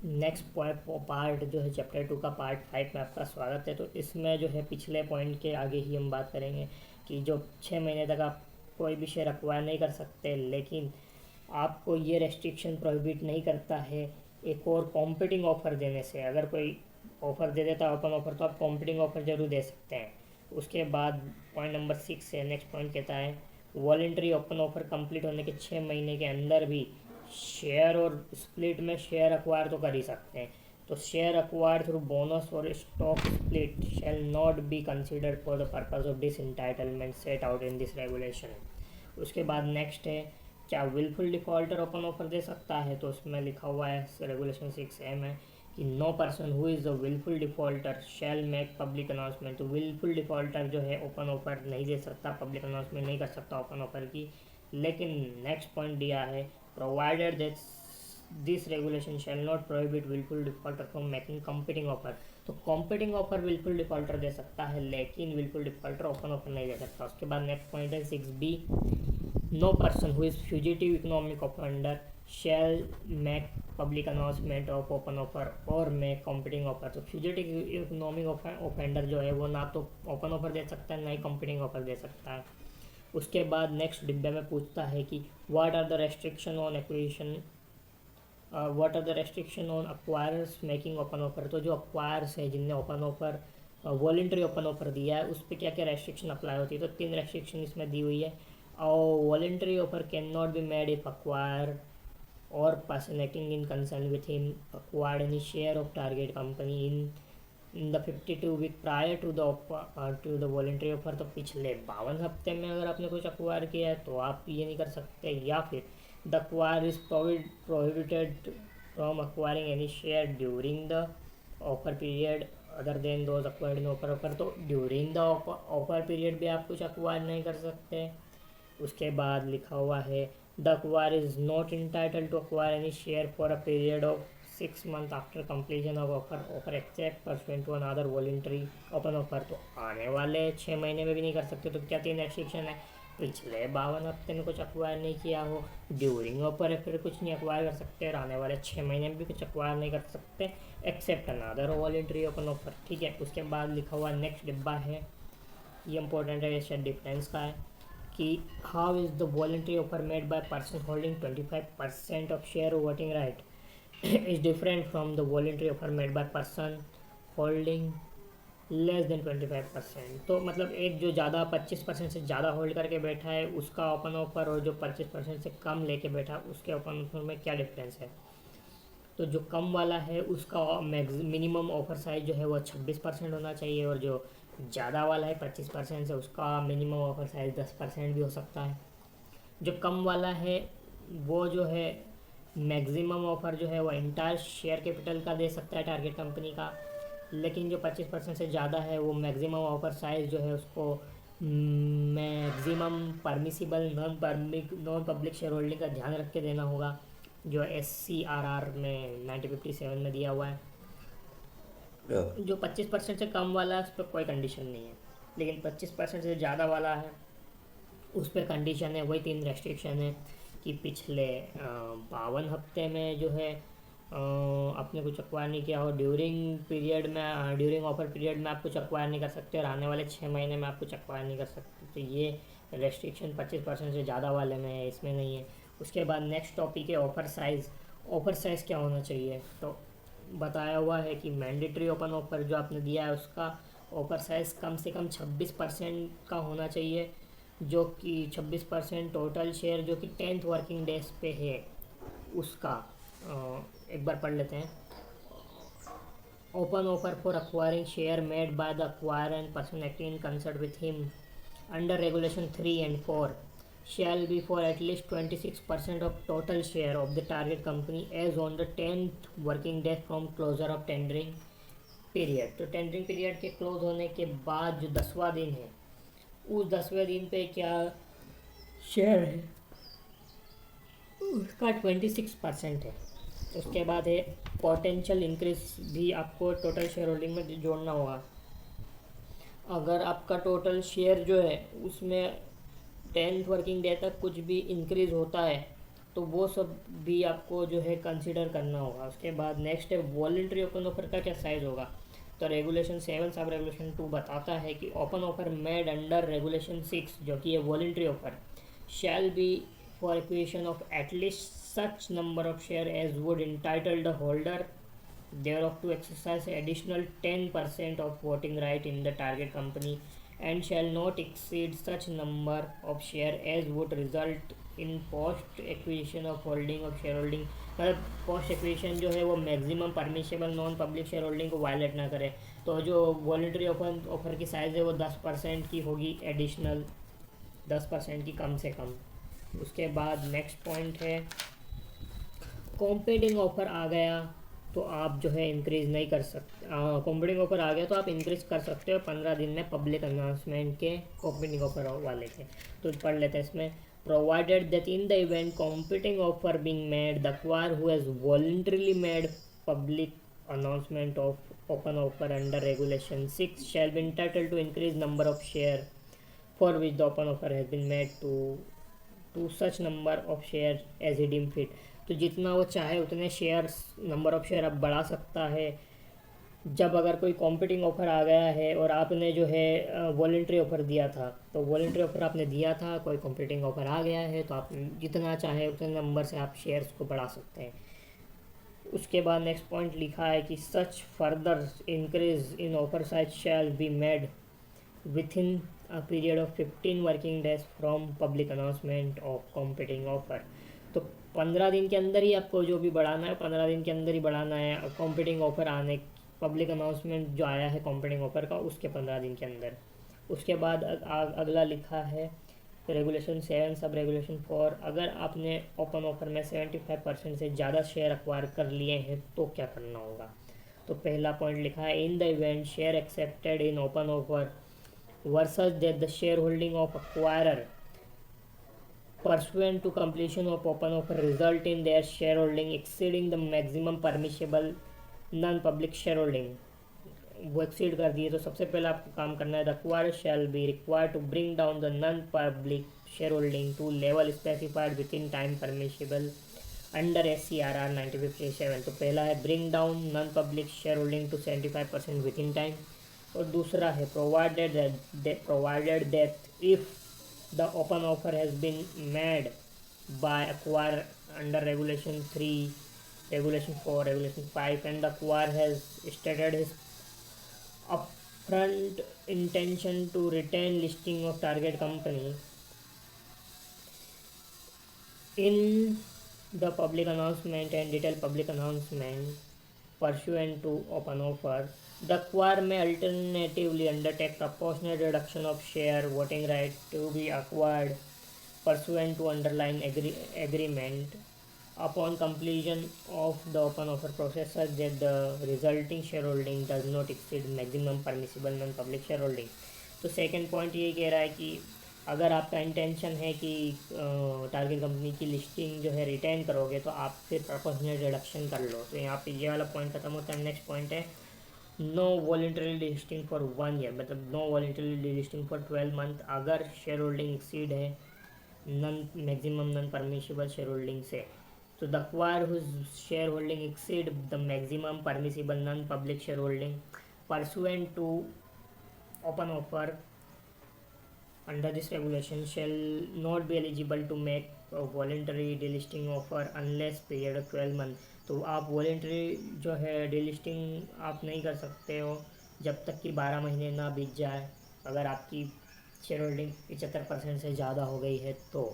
Next part जो है chapter 2 का पार्ट 5 में आपका स्वागत है। तो इसमें जो है पिछले पॉइंट के आगे ही हम बात करेंगे कि जो 6 महीने तक आप कोई भी शेयर अक्वायर नहीं कर सकते, लेकिन आपको ये रेस्ट्रिक्शन प्रोहिबिट नहीं करता है एक और कॉम्पिटिंग ऑफ़र देने से। अगर कोई ऑफ़र दे देता है ओपन ऑफ़र, तो आप कॉम्पिटिंग ऑफ़र ज़रूर दे सकते हैं। उसके बाद पॉइंट नंबर 6 है, नेक्स्ट पॉइंट कहता है वॉलेंट्री ओपन ऑफ़र कंप्लीट होने के 6 महीने के अंदर भी शेयर और स्प्लिट में शेयर अक्वायर तो कर ही सकते हैं। तो शेयर अक्वायर थ्रू बोनस और stock split shall not be considered for the purpose of this entitlement set out in this regulation. उसके बाद नेक्स्ट है क्या विलफुल डिफ़ॉल्टर ओपन ऑफर दे सकता है। तो उसमें लिखा हुआ है रेगुलेशन 6A में कि no person who is the wilful defaulter shall make public announcement. तो विलफुल डिफ़ॉल्टर जो है ओपन ऑफर नहीं दे सकता, पब्लिक अनाउंसमेंट नहीं कर सकता ओपन ऑफर की। लेकिन नेक्स्ट पॉइंट दिया है provided that this regulation shall not prohibit willful defaulter from making competing offer। तो competing offer willful defaulter दे सकता है, लेकिन willful defaulter open offer नहीं दे सकता। उसके बाद नेक्स्ट पॉइंट है 6B, no person who is fugitive economic offender shall make public announcement of open offer or make competing offer। तो fugitive economic offender जो है वो ना तो open offer दे सकता है, ना ही competing offer दे सकता है। उसके बाद नेक्स्ट डिब्बे में पूछता है कि what are the restriction on acquisition, what are the restriction on acquirers making open offer. तो जो अक्वायर्स है जिनने open offer voluntary open offer दिया है उस पर क्या क्या रेस्ट्रिक्शन अप्लाई होती है। तो 3 रेस्ट्रिक्शन इसमें दी हुई है। और voluntary offer can not be made if acquire or person acting in concern with him acquired any share of target company in the 52 week prior to the voluntary offer. तो पिछले 52 हफ्ते में अगर आपने कुछ अक्वायर किया है तो आप ये नहीं कर सकते। या फिर the acquirer is prohibited from acquiring any share during the offer period other than those acquired in offer. तो ड्यूरिंग द ऑफर पीरियड भी आप कुछ अक्वायर नहीं कर सकते। उसके बाद लिखा हुआ है the acquirer is not entitle to acquire any share for a period of 6 months after completion of offer except pursuant to another voluntary open offer। तो आने वाले 6 महीने में भी नहीं कर सकते। तो क्या 3 रेस्ट्रिक्शन है, पिछले 52 हफ्ते में कुछ अक्वायर नहीं किया हो, ड्यूरिंग ऑफर है फिर कुछ नहीं अक्वायर कर सकते, और आने वाले 6 महीने में भी कुछ अक्वायर नहीं कर सकते except another voluntary open offer. ठीक है। उसके बाद लिखा हुआ नेक्स्ट डिब्बा है, ये इंपॉर्टेंट है, इससे डिफरेंस का है कि how is the voluntary offer made by person holding 25% of share voting right is different from the voluntary offer made by person holding less than 25%। तो मतलब एक जो ज़्यादा 25% से ज़्यादा होल्ड करके बैठा है उसका ओपन ऑफर, और जो 25% से कम लेके बैठा उसके ओपन ऑफर में क्या डिफरेंस है। तो जो कम वाला है उसका मिनिमम ऑफर साइज जो है वो 26% होना चाहिए, और जो ज़्यादा वाला है 25% से उसका मिनिमम ऑफर साइज 10% भी हो सकता है। जो कम वाला है वो जो है मैक्सिमम ऑफर जो है वो इंटायर शेयर कैपिटल का दे सकता है टारगेट कंपनी का। लेकिन जो 25% से ज़्यादा है वो मैक्सिमम ऑफर साइज़ जो है उसको maximum permissible non public share holding का ध्यान रख के देना होगा, जो SCRR में 1957 में दिया हुआ है। जो 25% से कम वाला है उस पर कोई कंडीशन नहीं है, लेकिन 25% से ज़्यादा वाला है उस पर कंडीशन है। वही 3 रेस्ट्रिक्शन है कि पिछले 52 हफ्ते में जो है आपने कुछ अक्वायर नहीं किया हो, ड्यूरिंग पीरियड में ड्यूरिंग ऑफर पीरियड में आप कुछ अक्वायर नहीं कर सकते, और आने वाले 6 महीने में आप कुछ अक्वायर नहीं कर सकते। तो ये रेस्ट्रिक्शन 25% से ज़्यादा वाले में है, इसमें नहीं है। उसके बाद नेक्स्ट टॉपिक है ऑफर साइज़। ऑफर साइज़ क्या होना चाहिए। तो बताया हुआ है कि मैंडेटरी ओपन ऑफर जो आपने दिया है उसका ऑफर साइज़ कम से कम 26% का होना चाहिए, जो कि 26% टोटल शेयर जो कि 10th वर्किंग डेज पे है उसका। एक बार पढ़ लेते हैं। Open offer for acquiring share made by the acquire and person acting in concert with him under regulation 3 and 4 shall be for at least 26% of total share of the target company as on the 10th working day from closure of tendering period। तो tendering period के close होने के बाद जो 10वां दिन है उस 10वें दिन पे क्या शेयर है उसका 26% है। उसके बाद है पोटेंशियल इंक्रीज भी आपको टोटल शेयर होल्डिंग में जोड़ना होगा। अगर आपका टोटल शेयर जो है उसमें 10th वर्किंग डे तक कुछ भी इंक्रीज़ होता है तो वो सब भी आपको जो है कंसिडर करना होगा। उसके बाद नेक्स्ट है वॉलंटरी ओपन ऑफर का क्या साइज़ होगा। तो रेगुलेशन 7 सब रेगुलेशन 2 बताता है कि open offer made under regulation 6 जो कि है voluntary offer shall be for acquisition of at least such number of share as would entitle the holder thereof to exercise additional 10% of voting right in the target company and shall not exceed such number of share as would result in post acquisition of holding of shareholding। मतलब post acquisition जो है वो maximum permissible non public share holding को violet ना करे। तो जो voluntary open offer की साइज़ है वो 10% की होगी, एडिशनल 10% की कम से कम। उसके बाद नेक्स्ट पॉइंट है कॉम्पीटिंग ऑफर आ गया तो आप जो है इंक्रीज़ नहीं कर सकते। कॉम्पीटिंग ऑफर आ गया तो आप इंक्रीज़ कर सकते हो 15 दिन में पब्लिक अनाउंसमेंट के कॉम्पीटिंग ऑफर वाले के। तो पढ़ लेते हैं इसमें provided that in the event competing offer being made the acquirer who has voluntarily made public announcement of open offer under regulation 6 shall be entitled to increase number of share for which the open offer has been made to such number of share as he deem fit। तो जितना वो चाहे उतने shares number of share अब बढ़ा सकता है। जब अगर कोई कॉम्पिटिंग ऑफ़र आ गया है और आपने जो है वॉलंटरी ऑफ़र दिया था, तो वॉलंटरी ऑफ़र आपने दिया था, कोई कॉम्पिटिंग ऑफ़र आ गया है तो आप जितना चाहे उतने नंबर से आप शेयर्स को बढ़ा सकते हैं। उसके बाद नेक्स्ट पॉइंट लिखा है कि such further increase in offer size shall be made within a period of 15 working days from public announcement of competing offer. तो 15 दिन के अंदर ही आपको जो भी बढ़ाना है 15 दिन के अंदर ही बढ़ाना है। कॉम्पिटिंग ऑफर आने पब्लिक अनाउंसमेंट जो आया है कॉम्पिटिंग ऑफर का उसके 15 दिन के अंदर। उसके बाद अगला लिखा है रेगुलेशन 7 सब रेगुलेशन 4 अगर आपने ओपन ऑफर में 75% से ज़्यादा शेयर एक्वायर कर लिए हैं तो क्या करना होगा। तो पहला पॉइंट लिखा है इन the event share accepted in open offer versus that the share holding of acquirer pursuant to completion of open offer result in their shareholding exceeding the maximum permissible non-public shareholding, वो exceed कर दिए तो सबसे पहले आपको काम करना है the acquirer shall be required to bring down the non public share holding to level specified with in time permissible under SCRR 1957। तो पहला है bring down non public share holding to 75% with in time, और दूसरा है provided that if the open offer has been made by acquirer under regulation 3 regulation 4 regulation 5 and the acquirer has stated his upfront intention to retain listing of target company in the public announcement and detailed public announcement pursuant to open offer, the acquirer may alternatively undertake proportionate reduction of share voting right to be acquired pursuant to underlying agreement upon completion of the open offer process such that the resulting shareholding does not exceed maximum permissible non-public shareholding। तो second point ये कह रहा है कि अगर आपका intention है कि टारगेट कंपनी की लिस्टिंग जो है रिटेन करोगे तो आप फिर प्रोपोर्शनल रिडक्शन कर लो। तो यहाँ पे ये वाला पॉइंट खत्म होता है। नेक्स्ट पॉइंट है no voluntary listing for 1 year, मतलब no voluntary listing for 12 month अगर शेयर होल्डिंग एक्सीड है non maximum non permissible share holding से। तो the acquire whose share holding exceed the maximum permissible non public share holding pursuant to open offer under this regulation shall not be eligible to make a voluntary delisting offer unless period of 12 month। तो आप voluntary जो है delisting आप नहीं कर सकते हो जब तक कि 12 महीने ना बीत जाए। अगर आपकी शेयर होल्डिंग 75% से ज़्यादा हो गई है तो।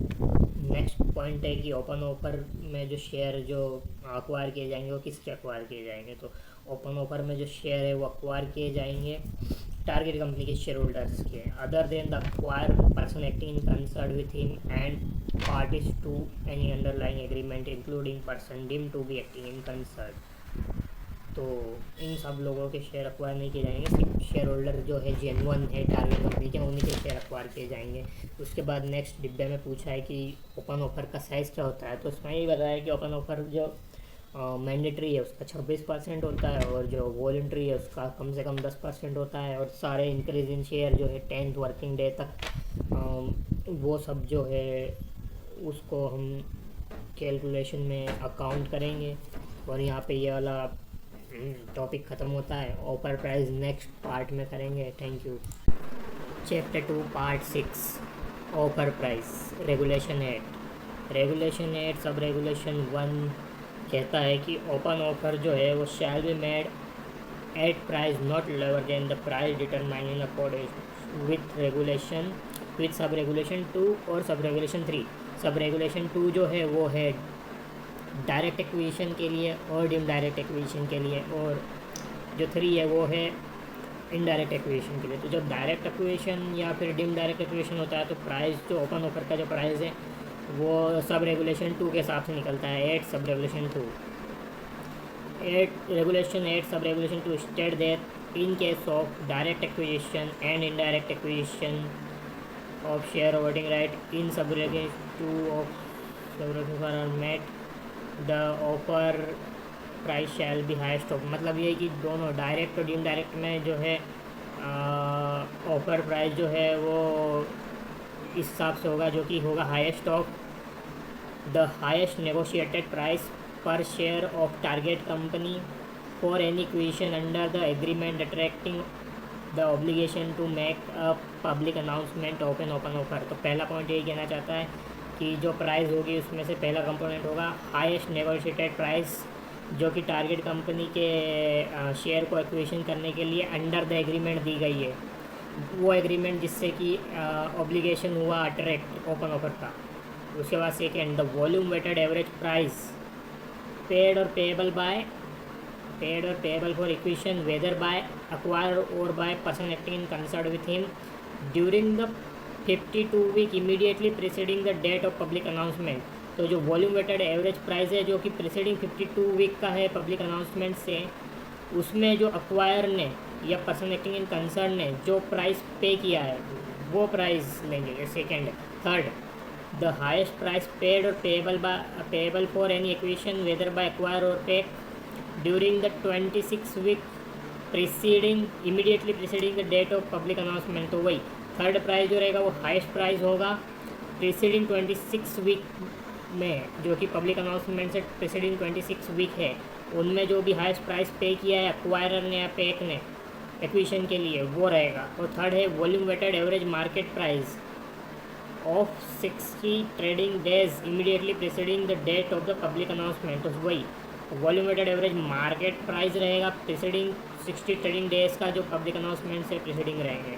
नेक्स्ट पॉइंट है कि ओपन ऑफर में जो शेयर जो एक्वायर किए जाएंगे वो किसके एक्वायर किए जाएंगे। तो ओपन ऑफर में जो शेयर है वो एक्वायर किए जाएंगे टारगेट कंपनी के शेयर होल्डर्स के other than the acquirer person acting in concert with him and parties to any underlying agreement including person deem to be acting in concert. तो इन सब लोगों के शेयर एक्वायर नहीं किए जाएंगे, सिर्फ शेयर होल्डर जो है जेन्युइन है टारगेट कंपनी के उन्हीं के शेयर एक्वायर किए जाएंगे। उसके बाद नेक्स्ट डिब्बे में पूछा है कि ओपन ऑफर का साइज़ क्या होता है। तो इसमें यही बताया कि ओपन ऑफर जो मैंडेटरी है उसका 26% होता है और जो वॉलंटरी है उसका कम से कम 10% होता है, और सारे इंक्रीज इन शेयर जो है 10th वर्किंग डे तक वो सब जो है उसको हम कैलकुलेशन में अकाउंट करेंगे। और यहाँ पे ये वाला टॉपिक ख़त्म होता है। ऑफर प्राइस नेक्स्ट पार्ट में करेंगे। Thank you. Chapter 2 part 6 offer price. Regulation 8 sub regulation 1 कहता है कि ओपन ऑफर जो है वो शैल be made at price not lower than the price determined in according with सब रेगुलेशन 2 और सब रेगुलेशन 3। सब रेगुलेशन 2 जो है वो है डायरेक्ट एक्विजिशन के लिए और डिम डायरेक्ट एक्विजिशन के लिए, और जो 3 है वो है इनडायरेक्ट एक्विजिशन के लिए। तो जब डायरेक्ट एक्विजिशन या फिर डिम डायरेक्ट एक्विजिशन होता है तो प्राइस जो ओपन ऑफर का जो प्राइस है वो सब रेगुलेशन 2 के हिसाब से निकलता है। 8 sub regulation 2 sub regulation 2 state that in case of direct acquisition and indirect acquisition of share voting right in sub regulation 2 of sub regulation are met the offer price shall be highest of. मतलब ये कि दोनों direct और indirect में जो है offer price जो है वो इस हिसाब से होगा जो कि होगा highest of the highest negotiated price per share of target company for any acquisition under the agreement attracting the obligation to make a public announcement of an open offer. तो पहला पॉइंट यही कहना चाहता है कि जो प्राइस होगी उसमें से पहला कंपोनेंट होगा हाईएस्ट नेगोशिएटेड प्राइस, जो कि टारगेट कंपनी के शेयर को एक्विजिशन करने के लिए अंडर द एग्रीमेंट दी गई है, वो एग्रीमेंट जिससे कि ऑब्लिगेशन हुआ अट्रैक्ट ओपन ऑफर का। उसके बाद second the volume weighted average price paid or payable for acquisition whether by acquire or by person acting in concern with him during the 52 week immediately preceding the date of public announcement. तो जो volume weighted average price है जो कि preceding 52 week का है public announcement से, उसमें जो अक्वायर ने या पर्सन एक्टिंग इन कंसर्न ने जो प्राइस पे किया है वो प्राइस लेंगे। Second third the highest price paid or payable for any acquisition whether by acquire or pay during the 26 week immediately preceding the date of public announcement. तो वही third price जो रहेगा वो हाईएस्ट प्राइस होगा preceding 26 week में, जो कि public announcement से प्रीसीडिंग 26 वीक है, उनमें जो भी हाईएस्ट प्राइस पे किया है अक्वायरर ने या पेक ने एक्विजिशन के लिए वो रहेगा। और थर्ड है volume weighted average market price of 60 trading days immediately preceding the date of the public announcement. तो वही volume weighted average market price रहेगा प्रीसीडिंग 60 ट्रेडिंग डेज का जो पब्लिक अनाउंसमेंट से प्रीसीडिंग रहेंगे,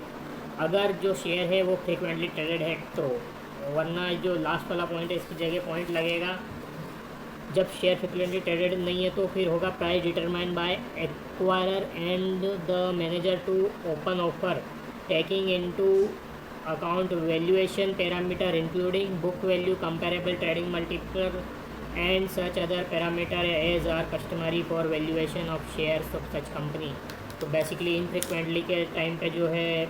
अगर जो शेयर है वो फ्रिक्वेंटली ट्रेडेड है तो। वरना जो लास्ट वाला पॉइंट है इसकी जगह पॉइंट लगेगा जब शेयर फ्रिक्वेंटली ट्रेडेड नहीं है तो फिर होगा price determined by acquirer and the manager to open offer taking into account valuation parameter including book value comparable trading multiple and such other parameter as are customary for valuation of shares of such company. तो basically infrequently के time पे जो है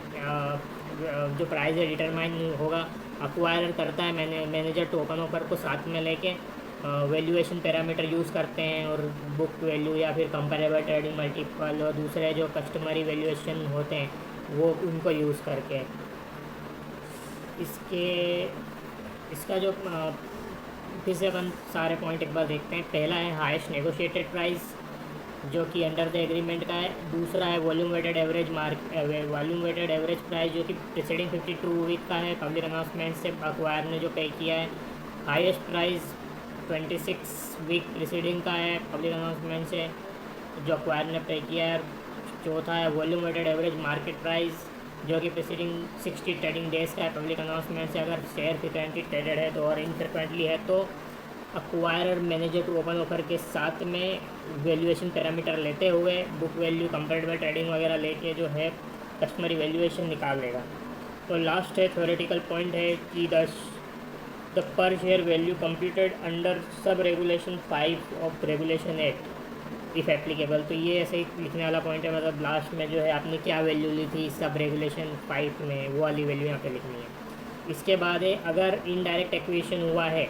जो price है determine होगा, acquire करता है मैनेजर टू ओपन ऑफर को साथ में लेके वैल्यूएशन पैरामीटर यूज़ करते हैं और बुक वैल्यू या फिर कंपेरेबल ट्रेडिंग मल्टीपल और दूसरे जो कस्टमरी वैल्यूएशन होते हैं वो उनको यूज़ करके इसका जो फिर से अपन सारे पॉइंट एक बार देखते हैं। पहला है हाईएस्ट नेगोशिएटेड प्राइस जो कि अंडर द एग्रीमेंट का है। दूसरा है वॉल्यूम वेटेड एवरेज प्राइस जो कि प्रीसीडिंग 52 वीक का है पब्लिक अनाउंसमेंट से अक्वायर ने जो पे किया है। हाईएस्ट प्राइस 26 वीक प्रीसीडिंग का है पब्लिक अनाउंसमेंट से जो अक्वायर ने पे किया है। चौथा है volume weighted average market price जो कि प्रीसीडिंग 60 ट्रेडिंग डेज का है पब्लिक अनाउंसमेंट से, अगर शेयर फ्रिक्वेंटली ट्रेडेड है तो, और इनफ्रिक्वेंटली है तो acquirer manager to open offer के साथ में वैल्यूएशन पैरामीटर लेते हुए बुक वैल्यू कंपेरेबल ट्रेडिंग वगैरह लेके जो है कस्टमरी वैल्यूएशन निकाल लेगा। तो लास्ट है थ्योरेटिकल पॉइंट है कि द पर share value computed under sub regulation 5 of regulation 8 if applicable. तो ये ऐसे ही लिखने वाला पॉइंट है, मतलब लास्ट में जो है आपने क्या वैल्यू ली थी सब रेगुलेशन 5 में वो वाली वैल्यू यहाँ पे लिखनी है। इसके बाद है अगर इनडायरेक्ट एक्विजिशन हुआ है,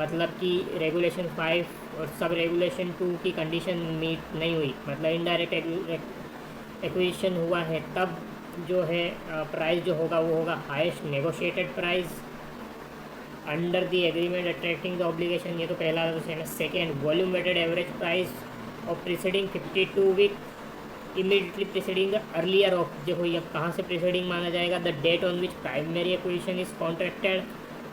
मतलब कि रेगुलेशन 5 और सब रेगुलेशन 2 की कंडीशन मीट नहीं हुई, मतलब इनडायरेक्ट एक्विजिशन हुआ है, तब जो है प्राइस जो होगा वो होगा highest negotiated price under the agreement attracting the obligation, ये तो पहला तो सेम है। Second, volume weighted average price of preceding 52 week immediately preceding the earlier of, देखो ये कहाँ से प्रीसीडिंग माना जाएगा, the date on which primary acquisition is contracted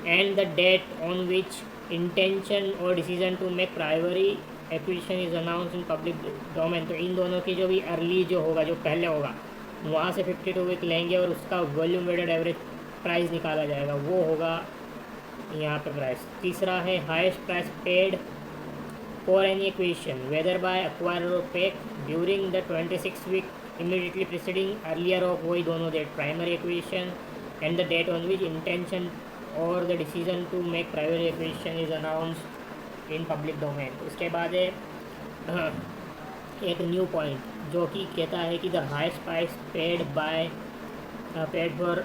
and the date on which intention or decision to make primary acquisition is announce in public domain. तो इन दोनों की जो भी अर्ली जो होगा, जो पहले होगा, वहाँ से 52 वीक लेंगे और उसका वॉल्यूम वेटेड एवरेज प्राइस निकाला जाएगा, वो होगा यहाँ पे प्राइस। तीसरा है highest price paid for any acquisition whether by acquirer or PAC during the 26 week immediately preceding earlier of, वही दोनों date, primary acquisition and the date on which intention और the decision to make primary acquisition is announced in public domain. उसके बाद है एक new point जो कि कहता है कि the highest price paid for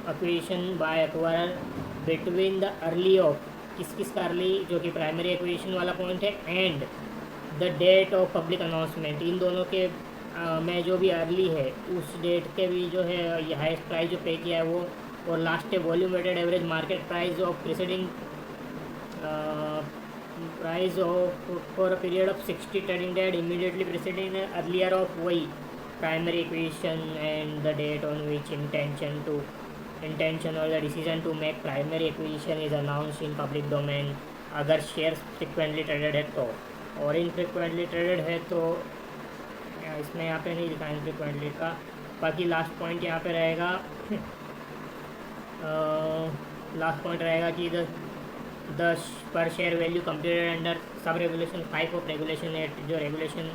acquisition by acquirer between the early of, किस का अर्ली, जो कि प्राइमरी एक्विजिशन वाला पॉइंट है, and the date of public announcement, इन दोनों के में जो भी अर्ली है उस डेट के भी जो है ये हाईएस्ट प्राइस जो पे किया है वो। और लास्ट है volume weighted average market price of preceding price of for a period of 60 trading date immediately preceding earlier of, वही primary acquisition and the date on which intention और the decision to make primary acquisition is announce in public domain, अगर share frequently traded है तो। और इनफ्रिक्वेंटली traded है तो इसमें यहाँ पे नहीं लिखा इनफ्रिक्वेंटली का। बाकी लास्ट पॉइंट यहाँ पे रहेगा कि द पर share value computed under sub regulation 5 of regulation 8, जो रेगुलेशन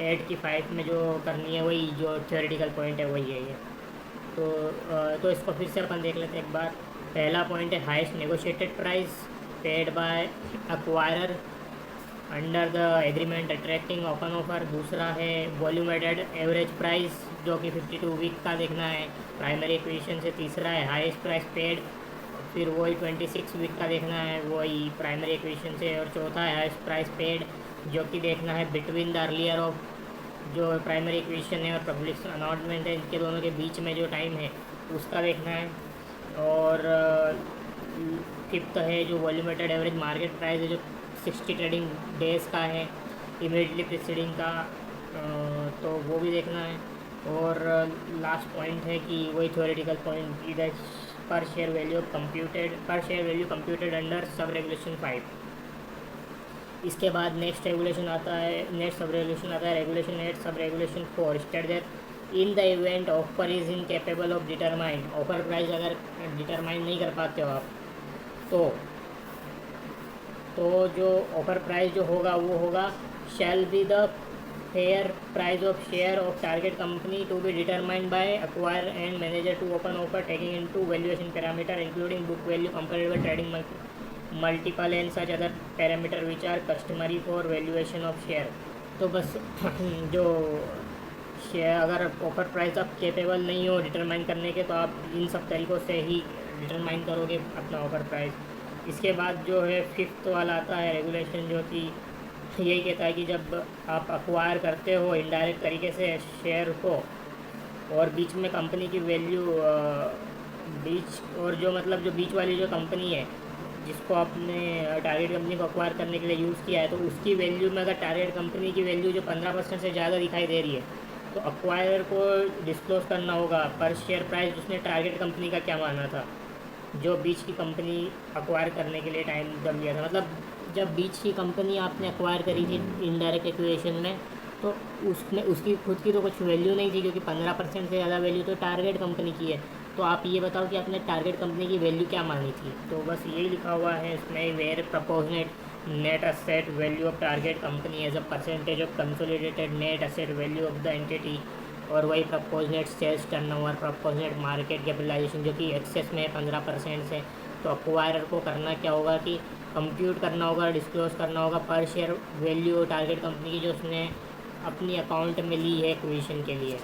8 की 5 में जो करनी है वही जो थ्योरेटिकल पॉइंट है वही है ये। तो इसको फिर से अपन देख लेते हैं एक बार। पहला पॉइंट है highest negotiated price paid by acquirer under the agreement attracting open offer. दूसरा है वॉल्यूम वेटेड एवरेज प्राइस जो कि 52 वीक का देखना है प्राइमरी एक्विजिशन से। तीसरा है हाईएस्ट प्राइस पेड, फिर वही 26 वीक का देखना है वही प्राइमरी एक्विजिशन से। और चौथा है हाईएस्ट प्राइस पेड जो कि देखना है बिटवीन द अर्लियर ऑफ, जो प्राइमरी एक्विजिशन है और पब्लिक अनाउंसमेंट है, इनके दोनों के बीच में जो टाइम है उसका देखना है। और फिफ्थ है जो volume weighted average market price है जो 60 ट्रेडिंग डेज़ का है इमीडिएटली प्रीसीडिंग का, तो वो भी देखना है। और लास्ट पॉइंट है कि वही थ्योरेटिकल पॉइंट इधर पर share value computed under sub regulation 5। इसके बाद नेक्स्ट सब रेगुलेशन आता है regulation 8 sub regulation 4 state that in the event offer is incapable of determine, offer price अगर डिटरमाइन नहीं कर पाते हो आप तो जो ऑफर प्राइस जो होगा वो होगा shall be the fair price of share of target company to be determined by acquirer and manager to open offer taking into valuation parameter including book value comparable trading multiple and such other parameter which are customary for valuation of share. तो बस जो share अगर offer price आप capable नहीं हो determine करने के तो आप इन सब तरीक़ों से ही डिटरमाइन करोगे अपना ऑफर प्राइस। इसके बाद जो है फिफ्थ वाला आता है रेगुलेशन जो कि यही कहता है कि जब आप एक्वायर करते हो इनडायरेक्ट तरीके से शेयर को और बीच में कंपनी की वैल्यू जो बीच वाली जो कंपनी है जिसको आपने टारगेट कंपनी को एक्वायर करने के लिए यूज़ किया है तो उसकी वैल्यू में अगर टारगेट कंपनी की वैल्यू जो 15% से ज़्यादा दिखाई दे रही है तो एक्वायर को डिस्क्लोज करना होगा पर शेयर प्राइस उसने टारगेट कंपनी का क्या माना था जो बीच की कंपनी एक्वायर करने के लिए टाइम जब लिया था। मतलब जब बीच की कंपनी आपने एक्वायर करी थी इनडायरेक्ट एक्विजिशन में तो उसकी खुद की तो कुछ वैल्यू नहीं थी क्योंकि 15% से ज़्यादा वैल्यू तो टारगेट कंपनी की है। तो आप ये बताओ कि आपने टारगेट कंपनी की वैल्यू क्या मानी थी। तो बस यही लिखा हुआ है इसमें where proportionate net asset value of target company as a percentage of consolidated net asset value of the entity और वही proportionate sales turnover proportionate market capitalisation जो कि एक्सेस में है 15% से। तो एक्वायरर को करना क्या होगा कि कंप्यूट करना होगा डिस्क्लोज करना होगा पर शेयर वैल्यू टारगेट कंपनी की जो उसने अपनी अकाउंट में ली है एक्विजिशन के लिए।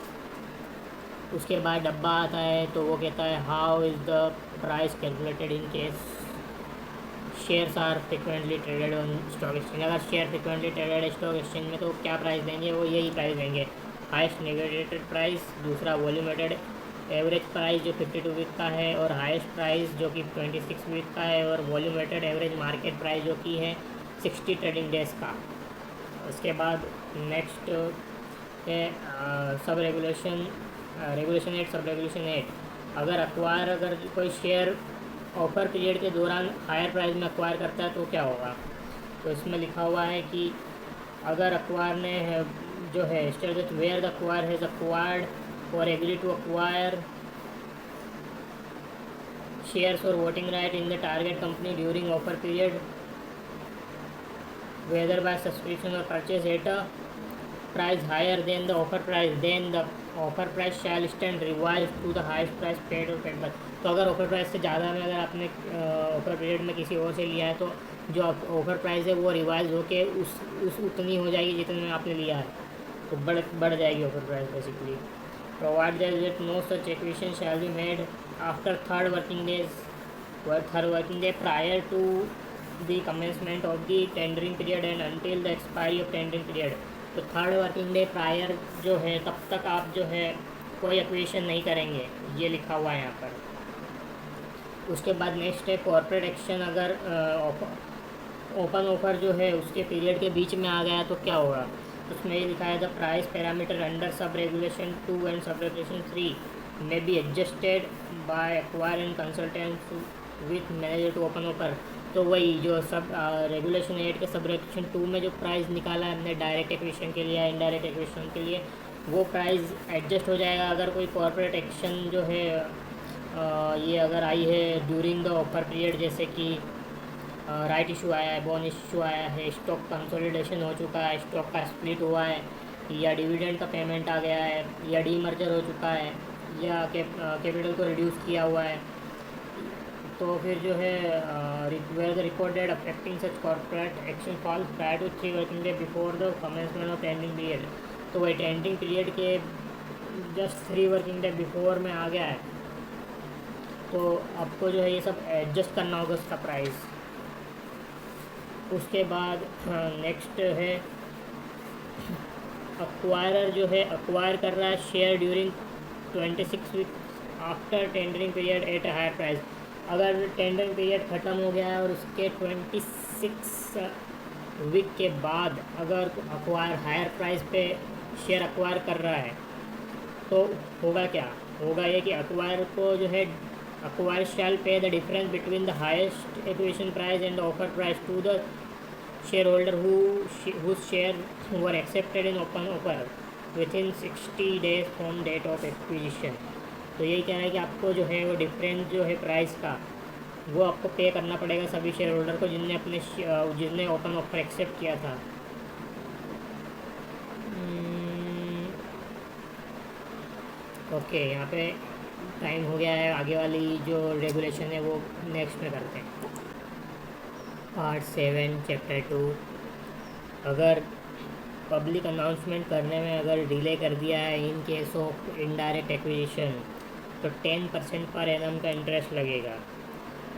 उसके बाद डब्बा आता है तो वो कहता है how is the price calculated in case shares are frequently traded on stock exchange. अगर शेयर फ्रिक्वेंटली ट्रेडेड है स्टॉक एक्सचेंज में तो क्या प्राइस देंगे वो यही प्राइस देंगे हाईएस्ट नेगोशिएटेड प्राइस। दूसरा वॉल्यूम वेटेड एवरेज प्राइस जो 52 वीक का है और हाईएस्ट प्राइस जो कि 26 वीक का है, और volume weighted average market price जो कि है 60 ट्रेडिंग डेज का। उसके बाद नेक्स्ट है sub regulation, regulation 8, sub regulation 8। अगर कोई शेयर ऑफर पीरियड के दौरान हायर प्राइस में एक्वायर करता है तो क्या होगा। तो इसमें लिखा हुआ है कि अगर अक्वायर ने जो है state where the acquirer has acquired और एग्री टू अक्वायर शेयर्स और voting right in the target company during offer period whether by subscription or purchase at a price higher than the offer price, then the offer price shall stand revised to the highest price paid or paid by। तो अगर offer price से ज़्यादा में अगर आपने offer period में किसी और से लिया है तो जो ऑफर प्राइस है वो रिवाइज होके उस उतनी हो जाएगी जितने में आपने लिया है, तो बढ़ जाएगी offer price basically. Provide that no such acquisition shall be made after third working day prior to the commencement of the tendering period and until the expiry of tendering period। तो थर्ड वर्किंग डे प्रायर जो है तब तक आप जो है कोई acquisition नहीं करेंगे, ये लिखा हुआ है यहाँ पर। उसके बाद नेक्स्ट है कॉर्पोरेट एक्शन। अगर ओपन ऑफर जो है उसके पीरियड के बीच में आ गया तो क्या होगा। उसमें ये लिखा है the price parameter under sub regulation 2 and sub regulation 3 may be adjusted by acquirer and consultant with manager to open offer. तो वही जो सब रेगुलेशन 8 के सब रेगुलेशन 2 में जो प्राइस निकाला है हमने डायरेक्ट एक्विजिशन के लिए या इनडायरेक्ट एक्विजिशन के लिए, वो प्राइस एडजस्ट हो जाएगा अगर कोई कॉर्पोरेट एक्शन जो है ये अगर आई है ड्यूरिंग द ऑफर पीरियड, जैसे कि राइट इशू आया है, बॉन्ड इशू आया है, स्टॉक कंसोलिडेशन हो चुका है, स्टॉक का स्प्लिट हुआ है, या डिविडेंड का पेमेंट आ गया है, या डीमर्जर हो चुका है, या कैपिटल को रिड्यूस किया हुआ है। तो फिर जो है where the record date affecting such corporate action falls prior to 3 working day before the commencement of tending period. तो वही टेंडिंग पीरियड के जस्ट 3 वर्किंग डे बिफोर में आ गया है, तो आपको जो है ये सब एडजस्ट करना होगा उसका प्राइस। उसके बाद नेक्स्ट है अक्वायरर जो है अक्वायर कर रहा है share during 26 week after tendering period at a higher price. अगर टेंडरिंग पीरियड ख़त्म हो गया है और उसके 26 वीक के बाद अगर अक्वायर हायर प्राइस पे शेयर अक्वायर कर रहा है तो होगा क्या, होगा ये कि अक्वायर को जो है acquirer shall pay the difference between the highest acquisition price and the offer price to the share holder whose share were accepted in open offer within 60 days from date of acquisition। तो यही कहना है कि आपको जो है वो difference जो है प्राइस का वो आपको पे करना पड़ेगा सभी शेयर होल्डर को जिनने ओपन ऑफर एक्सेप्ट किया था। ओके, यहाँ पे टाइम हो गया है, आगे वाली जो रेगुलेशन है वो नेक्स्ट में करते हैं। Part 7 chapter 2। अगर पब्लिक अनाउंसमेंट करने में अगर डिले कर दिया है in case of indirect acquisition तो 10% पर एनम का इंटरेस्ट लगेगा।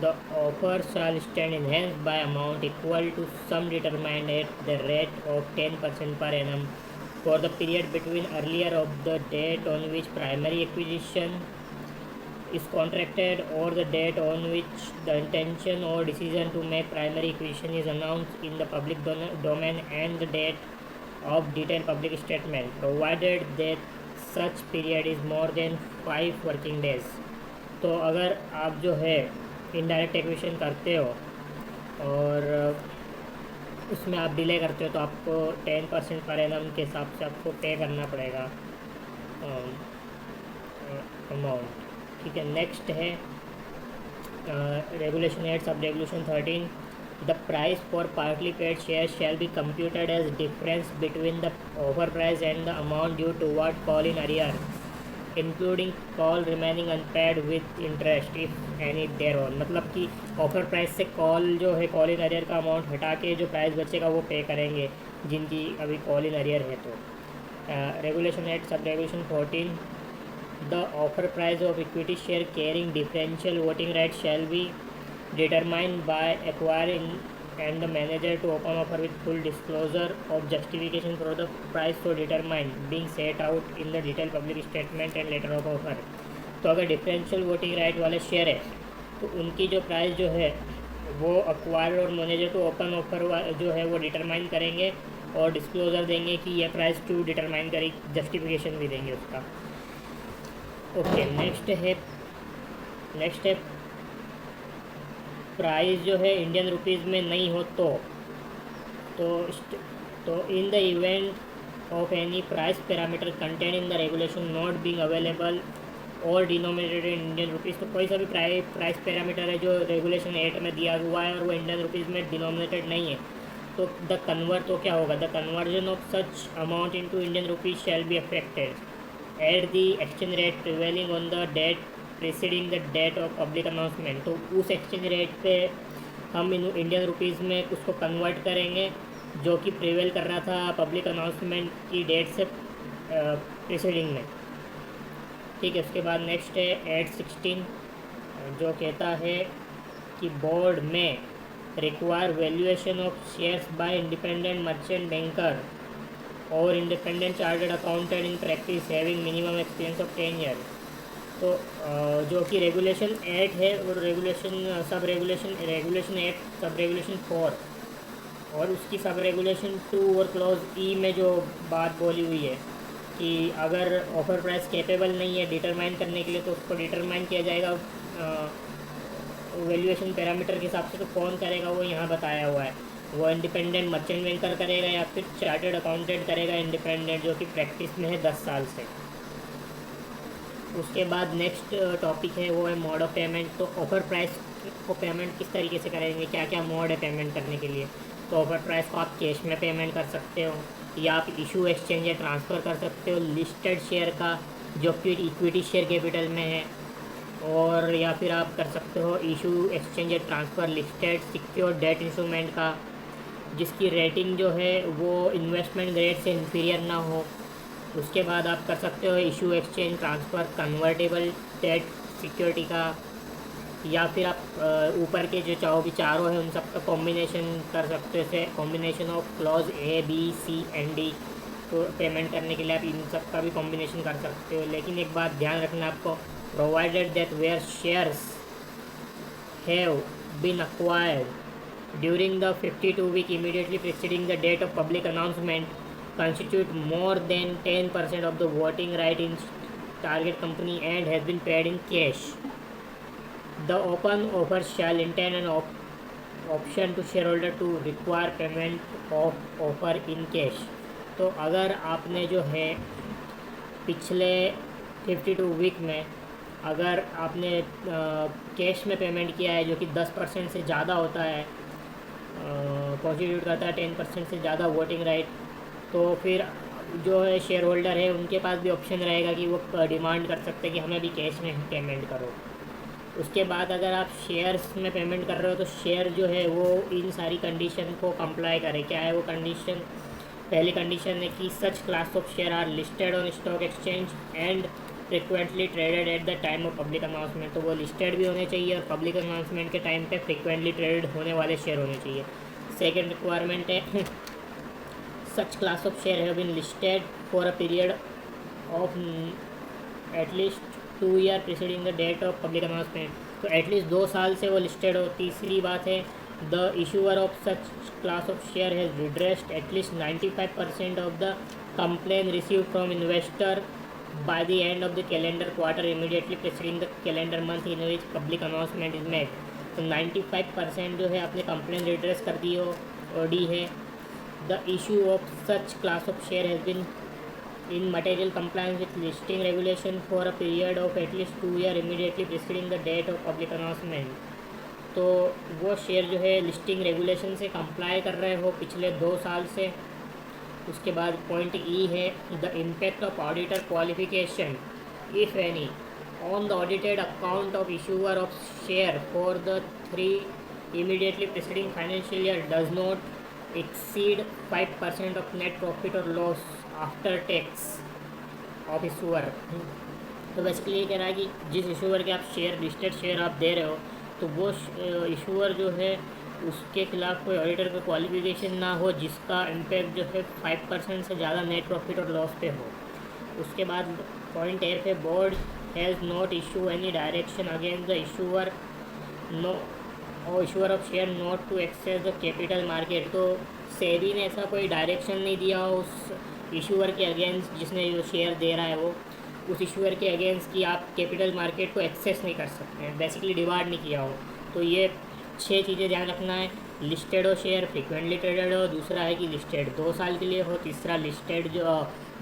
The offer shall stand enhanced by amount equal to sum determined at the rate of 10% per annum for the period between earlier of the date on which primary acquisition is contracted or the date on which the intention or decision to make primary acquisition is announced in the public domain and the date of detailed public statement, provided that such period is more than 5 working days। तो अगर आप जो है indirect acquisition करते हो और उसमें आप डिले करते हो तो आपको 10% पर एनम के हिसाब से आपको पे करना पड़ेगा अमाउंट। ठीक है, नेक्स्ट है regulation 8 sub regulation 13। The price for partly paid share shall be computed as difference between the offer price and the amount due toward call in arrear including call remaining unpaid with interest if any thereon. मतलब कि offer price से call जो है call in arrear का amount हटा के जो price बचेगा वो पे करेंगे जिनकी अभी कॉल इन अरियर है। तो regulation 8 sub regulation 14। The offer price of equity share carrying differential voting rights shall be determined by acquiring and the manager to open offer with full disclosure of justification for the price so determined being set out in the detailed public statement and letter of offer। तो अगर differential voting right वाले share है तो उनकी जो price जो है वो अक्वायर्ड और मैनेजर को ओपन ऑफर जो है वो डिटरमाइन करेंगे और डिस्क्लोज़र देंगे कि यह प्राइस क्यों डिटरमाइन करी, जस्टिफिकेशन भी देंगे उसका। ओके, नेक्स्ट है प्राइस जो है इंडियन रुपीज़ में नहीं हो तो इन the event of any price parameter content in the regulation not being available और डिनोमिनेटेड इन इंडियन रुपीज़, तो कोई सा भी प्राइस पैरामीटर है जो रेगुलेशन 8 में दिया हुआ है और वो इंडियन रुपीज़ में डिनोमिनेटेड नहीं है, तो तो क्या होगा, the conversion of such amount into Indian rupees shall be affected at the exchange rate prevailing on the date preceding the date of public announcement. तो उस एक्सचेंज रेट पे हम इंडियन रुपीज़ में उसको कन्वर्ट करेंगे जो कि प्रिवेल कर रहा था पब्लिक अनाउंसमेंट की डेट से प्रीसीडिंग में। ठीक है, उसके बाद नेक्स्ट है 816 जो कहता है कि board may require valuation of shares by independent merchant banker और independent chartered accountant in practice having minimum experience of 10 year. तो जो कि रेगुलेशन 8 है और रेगुलेशन 8 सब रेगुलेशन 4 और उसकी सब रेगुलेशन 2 और क्लॉज ई में जो बात बोली हुई है कि अगर ऑफर प्राइस कैपेबल नहीं है डिटरमाइन करने के लिए तो उसको डिटरमाइन किया जाएगा वैल्यूएशन पैरामीटर के हिसाब से। तो कौन करेगा वो यहाँ बताया हुआ है, वो इंडिपेंडेंट मर्चेंट बैंकर करेगा या फिर चार्टर्ड अकाउंटेंट करेगा इंडिपेंडेंट, जो कि प्रैक्टिस में है 10 साल से। उसके बाद नेक्स्ट टॉपिक है वो है मोड ऑफ पेमेंट। तो ऑफर प्राइस को पेमेंट किस तरीके से करेंगे, क्या क्या मोड है पेमेंट करने के लिए। तो ऑफर प्राइस को आप कैश में पेमेंट कर सकते हो या आप इशू एक्सचेंज या ट्रांसफ़र कर सकते हो लिस्टेड शेयर का जो कि इक्विटी शेयर कैपिटल में है, और या फिर आप कर सकते हो इशू एक्सचेंज या transfer listed secure debt instrument का जिसकी रेटिंग जो है वो इन्वेस्टमेंट ग्रेड से इन्फीरियर ना हो। उसके बाद आप कर सकते हो issue exchange transfer convertible debt security का, या फिर आप ऊपर के जो चारों हैं उन सब का कॉम्बिनेशन कर सकते हो, जैसे combination of clause A B C and D. तो पेमेंट करने के लिए आप इन सब का भी कॉम्बिनेशन कर सकते हो। लेकिन एक बात ध्यान रखना आपको, provided that where shares have been acquired during the 52 week immediately preceding the date of public announcement constitute more than 10% of the voting right in target company and has been paid in cash. The open offer shall entail an option to shareholder to require payment of offer in cash. तो अगर आपने जो है पिछले 52 week में अगर आपने cash में पेमेंट किया है जो कि 10% से ज़्यादा होता है, कॉन्स्टिट्यूट करता है 10% से ज़्यादा वोटिंग राइट, तो फिर जो है शेयर होल्डर है उनके पास भी ऑप्शन रहेगा कि वो डिमांड कर सकते हैं कि हमें भी कैश में पेमेंट करो। उसके बाद अगर आप शेयर्स में पेमेंट कर रहे हो तो शेयर जो है वो इन सारी कंडीशन को कंप्लाई करे। क्या है वो कंडीशन, पहली कंडीशन है कि such class of share are listed on stock exchange and frequently traded at the time of public announcement. तो वो लिस्टेड भी होने चाहिए और पब्लिक अनाउंसमेंट के टाइम पे फ्रिक्वेंटली ट्रेडेड होने वाले शेयर होने चाहिए। सेकेंड रिक्वायरमेंट है such class of share have been listed for a period of at least 2 year preceding the date of public announcement। तो एटलीस्ट 2 साल से वो लिस्टेड हो। तीसरी बात है the issuer of such class of share has redressed at least 95% of the complain receive from investor by the end of the calendar quarter immediately preceding the calendar month in which public announcement is made. तो 95% जो है आपने complain redress कर दी है। The issue of such class of share has been in material compliance with listing regulation for a period of at least 2 year immediately preceding the date of public announcement। तो वो share जो है listing regulation से comply कर रहे हो पिछले 2 साल से। उसके बाद पॉइंट ई है the impact of auditor qualification if any on the audited account of issuer of share for the 3 immediately preceding financial year does not exceed 5% of net profit or loss after tax of issuer। तो basically ये कह रहा है कि जिस issuer के आप share listed share आप दे रहे हो तो वो इशूअर जो है उसके खिलाफ कोई ऑडिटर का क्वालिफिकेशन ना हो जिसका इम्पैक्ट जो है 5% से ज़्यादा नेट प्रॉफिट और लॉस पे हो। उसके बाद पॉइंट ए पे board has not issue any direction against the issuer no और issuer of share not to access the capital market. तो सेबी ने ऐसा कोई डायरेक्शन नहीं दिया हो उस इशूअर के अगेंस्ट, जिसने जो शेयर दे रहा है वो उस इशूअर के अगेंस्ट कि आप कैपिटल मार्केट को एक्सेस नहीं कर सकते हैं, बेसिकली डिमांड नहीं किया हो। तो ये 6 चीज़ें ध्यान रखना है। लिस्टेड हो शेयर, फ्रिक्वेंटली ट्रेडेड हो, दूसरा है कि लिस्टेड 2 साल के लिए हो, तीसरा लिस्टेड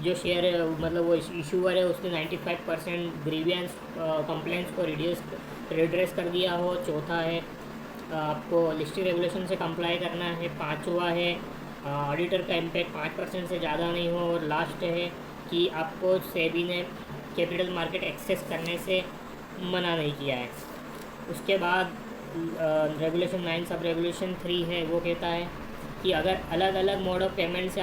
जो शेयर मतलब वो इशूअर है उसने 95% ग्रीवियंस कंप्लेंट्स को रिड्रेस कर दिया हो, चौथा है आपको लिस्टिंग रेगुलेशन से कंप्लाई करना है, पांचवा है ऑडिटर का इम्पैक्ट 5% से ज़्यादा नहीं हो, और लास्ट है कि आपको सेबी ने कैपिटल मार्केट एक्सेस करने से मना नहीं किया है। उसके बाद रेगुलेशन 9 सब रेगुलेशन 3 है, वो कहता है कि अगर अलग अलग मोड ऑफ पेमेंट से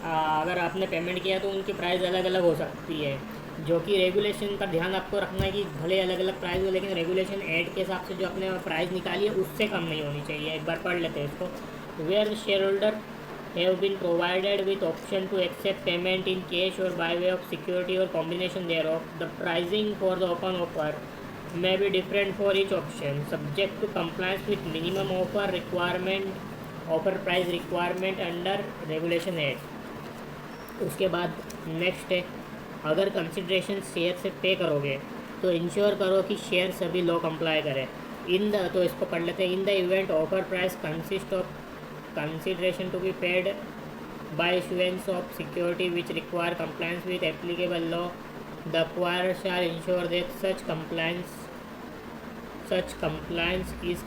अगर आपने पेमेंट किया तो उनकी प्राइस अलग अलग हो सकती है, जो कि रेगुलेशन का ध्यान आपको रखना है कि भले अलग अलग प्राइस हो लेकिन रेगुलेशन 8 के हिसाब से जो आपने प्राइस निकाली है उससे कम नहीं होनी चाहिए। एक बार पढ़ लेते हैं इसको। Where the share holder have been provided with option to accept payment in cash और बाय वे ऑफ सिक्योरिटी और combination thereof the pricing for the open offer may be different for each option subject to compliance with minimum offer price requirement under regulation 8। उसके बाद next है, अगर consideration share से पे करोगे तो ensure करो कि शेयर सभी लॉ कंप्लाई करें। तो इसको पढ़ लेते हैं। In the event offer price consist of consideration to be paid by issuance of security which require compliance with applicable law, the acquirer shall ensure that such compliance is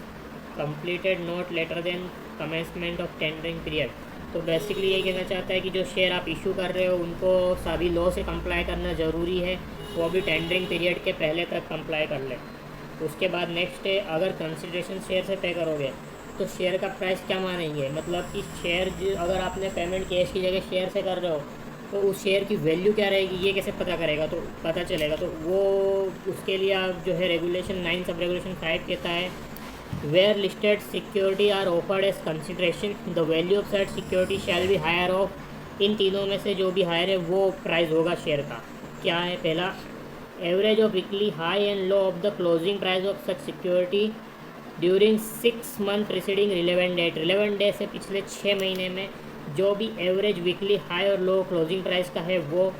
completed not later than commencement of tendering period। तो basically ये कहना चाहता है कि जो share आप issue कर रहे हो उनको सभी लॉ से कंप्लाई करना ज़रूरी है, वो भी टेंडरिंग पीरियड के पहले तक कंप्लाई कर ले। उसके बाद नेक्स्ट है, अगर कंसिडरेशन शेयर से पे करोगे तो शेयर का प्राइस क्या मानेंगे, मतलब कि शेयर अगर आपने पेमेंट कैश की जगह शेयर से कर रहे हो तो उस शेयर की वैल्यू क्या रहेगी ये कैसे पता चलेगा। तो वो उसके लिए आप जो है रेगुलेशन 9 सब रेगुलेशन 5 कहता है, where listed security are offered as consideration the value of such security shall be higher of. इन तीनों में से जो भी हायर है वो प्राइस होगा शेयर का। क्या है, पहला average of weekly high and low of the closing price of such security during 6 month preceding relevant date. Relevant day से पिछले 6 महीने में जो भी एवरेज वीकली हाई और लो क्लोजिंग प्राइस का है वो,